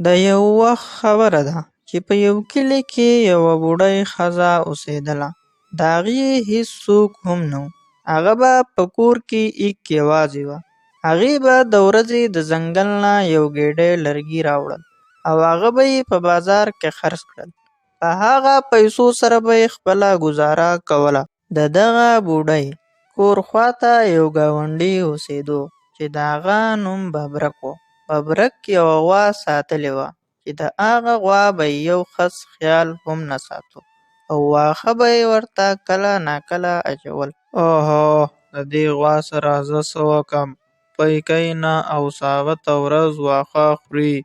د یو وخت خبره ده چې په یو کلي کې یوه بوډۍ ښځه اوسېدله. د هغې هېڅ څوک هم نه و. هغه به په کور کې ایک یوازې وه. هغې به د ورځې د ځنګل نه یو ګېډۍ لرګي راوړل او هغه به یې په بازار کې خرڅ کړل. په هغه پیسو سره به یې خپله ګزاره کوله. د دغه بوډۍ کور خواته یو ګاونډي اوسېدو چې د هغه نوم ببرک و. ببرک یوه غوا ساتلې وه چې د هغه غوا به یې یو خس خیال هم نه ساتو او واښه به یې ورته کله ناکله اچول. اوهو، د دې غوا سره زه څه وکم؟ پیکی نه او ثابته ورځ واښه خوري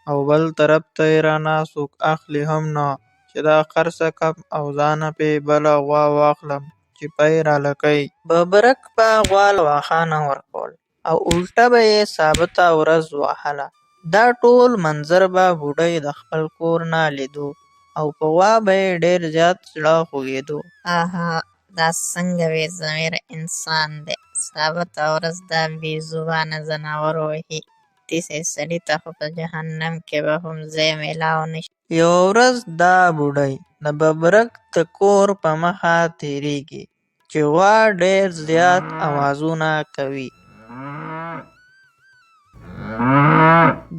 او بل طرف ته یې رانه څوک اخلي هم نه چې دا خرڅه کم او ځانه پې بله غوا واخلم چې پی راله کوي. ببرک به غوا له واښه نه ورکول او الټه به یې ثابته ورځ وهله. دا ټول منظر به بوډۍ د خپل کور نه لیدو او په غوا به یې ډېر زیات زړه خوږېدو. آها، دا څنګه بې ضمیره انسان دی؟ ثابته ورځ دا بې زبانه ځناور وهي. داسې سړي ته خو په جهنم کې به هم ځای میلاو نه شي. یوه ورځ دا بوډۍ د ببرک د کور په مخه تېرېږي چې غوا ډېر زیات اوازونه کوي.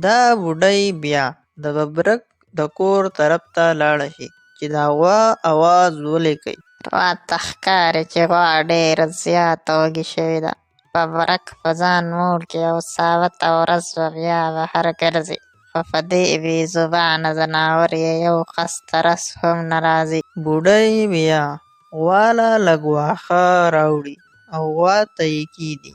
دا بوډۍ بیا د ببرک د کور طرف ته لاړه شي چې د غوا اواز ولې کوي. راته ښکاري چې غوا ډېره زیاته وږې شوې ده. ببرک په ځان موړ کې یو ثابته ورځ به بیا بهر ګرځي، خو په دې بې زبانه ځناور یې یو خس ته رس هم نه راځي. بوډۍ بیا غوا له لږ واښه راوړي او غوا ته یې کیږدي.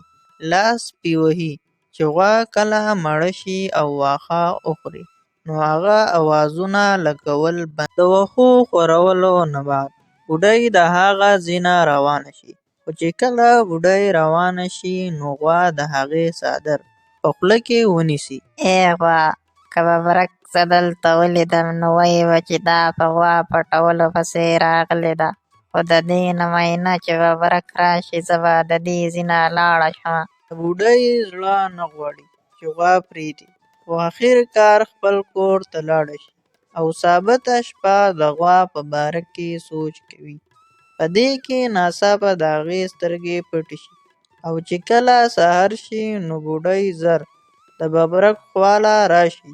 لاس پې وهي چې غوا کله مړه شي او واښه وخوري نو هغه اوازونه لګول بند. د واښو خورولو نه بعد بوډۍ د هغه ځای نه روانه شي. خو چې کله بوډۍ روانه شي نو غوا د هغې څادر په خوله کې ونیسي. ای غوا، که ببرک زه دلته ولیدم نو وایي به چې دا په غوا پټولو پسې راغلې ده. خو د دې نه مینه چې ببرک راشي زه به د دې ځای نه لاړه شمه. د بوډۍ زړه نه غواړي چې غوا پرېږدي، خو اخر کار خپل کور ته لاړه شي او ثابته شپه د غوا په باره کې سوچ کوي. په دې کې ناڅاپه د هغې سترګې پټې شي او چې کله سهار شي نو بوډۍ زر د ببرک خواله راشي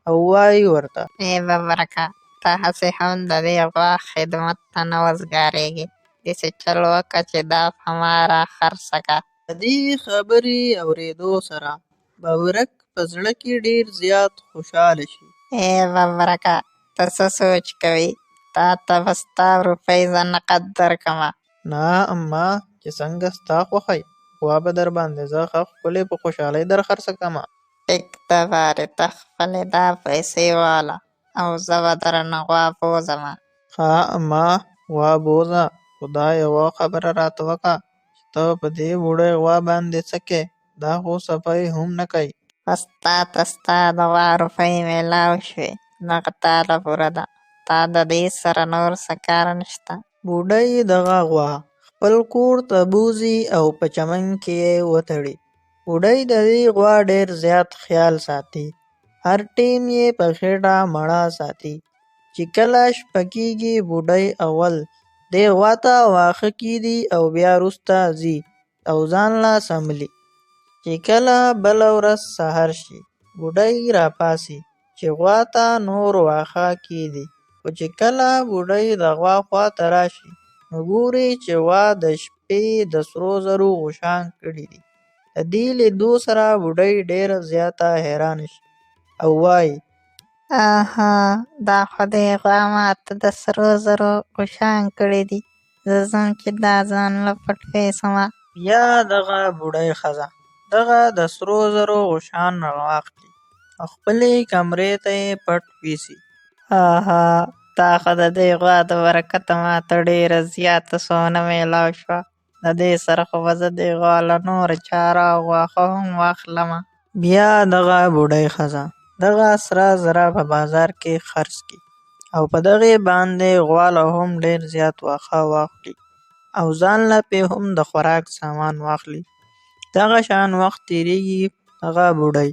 او وایي ورته: ای ببرکه، ته هسې هم د دې غوا خدمت ته نه وزګارېږې. داسې چل وکړه چې دا په ما راخرڅه کړه. د دې خبرې اورېدو سره ببرک په زړه کې ډېر زیات خوشحاله شي. ای ببرکه، ته څه سوچ کوې؟ تا ته به ستا روپۍ زه نقد درکړمه. نه اما، چې څنګه ستا خوښی، غوا به در باندې زه ښه ښکلې په خوشحالۍ در خرڅه کړمه. ټیک ده بارې، ته خپلې دا پیسې واله او زه به درنه غوا بوځمه. ښه اما، غوا بوځه، خو دا یوه خبره راته وکړه چې ته په دې بوډۍ غوا باندې څه کوې؟ دا خو صفايي هم نه کوي. بس تا ته ستا د غوا روپۍ میلاو شوې، دغه تاله پوره ده. تا د دې سره نور څه کار نشته. بوډۍ دغه غوا خپل کور ته بوځي او په چمن کې یې وتړي. بوډۍ د دې غوا ډېر زیات خیال ساتي. هر ټیم یې په خېټه مړه ساتي. چې کله شپه کېږي بوډۍ اول دې غوا ته واښه کیږدي او بیا وروسته ځي او ځان له سملي. چې کله بله ورځ سهار شي بوډۍ راپاڅي چې غوا ته نور واښه کیږدي. خو چې کله بوډۍ د غوا خواته راشي نو ګوري چې غوا د شپې د سرو زرو غوشان کړي دي. د دې لیدو سره بوډۍ ډېره زیاته حیرانه شي او وایي: آها، دا خو دې غوا ماته د سرو زرو غوشان کړي دي. زه ځم چې دا ځان له پټ پیسمه. بیا دغه بوډۍ ښځه دغه د سرو زرو غوشان راواخلي او خپلې کمرې ته یې پټ یوسي. آها، دا خو د دې غوا د برکته ماته ډېره زیاته سونه میلاو شوه. د دې سره خو به زه دې غوا له نوره چاره او واښه هم واخلمه. بیا دغه بوډۍ ښځه دغه سره زره په بازار کې خرڅ کړي او په دغې باندې غوا له هم ډېر زیات واښه واخلي او ځان له پې هم د خوراک سامان واخلي. دغه شان وخت تېرېږي. دغه بوډۍ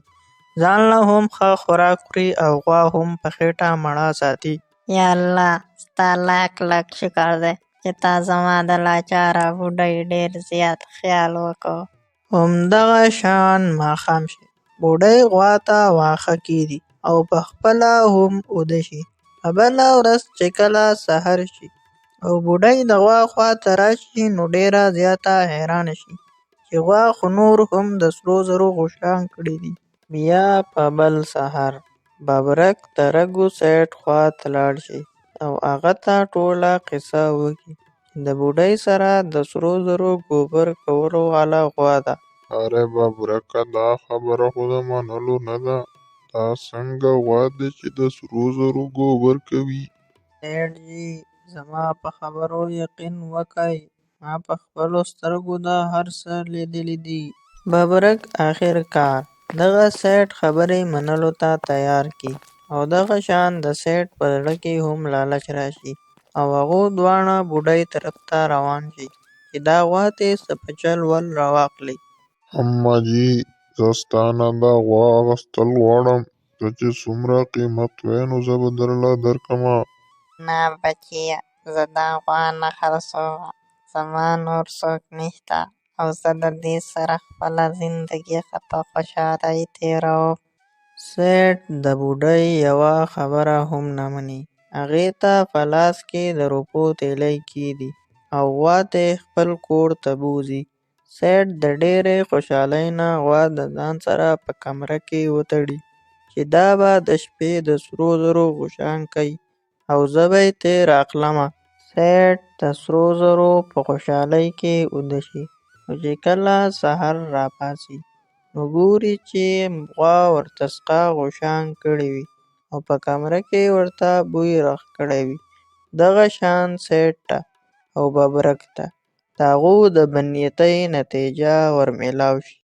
ځان له هم ښه خوراک خوري او غوا هم په خېټه مړه ساتي. یا الله ستا لاک لاک شکر دی چې تا زما د لاچاره بوډۍ ډېر زیات خیال وکړ. همدغه شان ماښام شي، بوډۍ غوا ته واښه کیږدي او په خپله هم اوده شي. په بله ورځ چې کله سحر شي او بوډۍ د غوا خوا ته راشي نو ډېره زیاته حیرانه شي چې غوا خو نور هم د سرو زرو غوښان کړي دي. بیا په بل سهار ببرک د رګو سیټ خوا ته لاړ شي او هغه ته ټوله قصه وکړي چې د بوډۍ سره د سرو زرو ګوبر کولو والا غوا ده. اره ببرکه دا خبره خو د منلو نه ده. دا څنګه غوا دی چې د سرو زرو ګوبر کوي؟ سیټ جي زما په خبرو یقین وکئ، ما په خپلو سترګو دا هر څه لیدلي دي. ببرک آخر کار دغه سیټ خبرې منلو ته تیار کی او دغه شان د سیټ په زړه کې هم لالچ راشي او هغو دواړه بوډۍ طرف ته روان شي چې دا غوا ترې څه په چل ول راواخلي. اما جي زه ستا نه دا غوا اخیستل غواړم. ته چې څومره قیمت وایې نو زه به درله درکمه. نه بچیه زه دا غوا نه خرڅوم. زما نور څوک نشته او زه د دې سره خپله زندګي ښه په خوشحالۍ تېروم. سیټ د بوډۍ یوه خبره هم نه مني. هغې ته په لاس کې د روپو تیلی کیږدي او غوا ته یې خپل کور ته بوځي. سیټ د ډېرې خوشحالۍ نه غوا د ځان سره په کمره کې وتړي چې دا به د شپې د سرو زرو غوښان کوي او زه به یې ترې راخلمه. سیټ د سرو زرو په خوشحالۍ کې اوده شي او چې کله سحر راپاڅي نو ګوري چې غوا ورته سقا غوښان کړي وي او په کمره کې ورته بوی رخ کړی وي. دغه شان سیټ ته او ببرک ته د هغو د بدنیتۍ نتیجه ورمیلاو شي.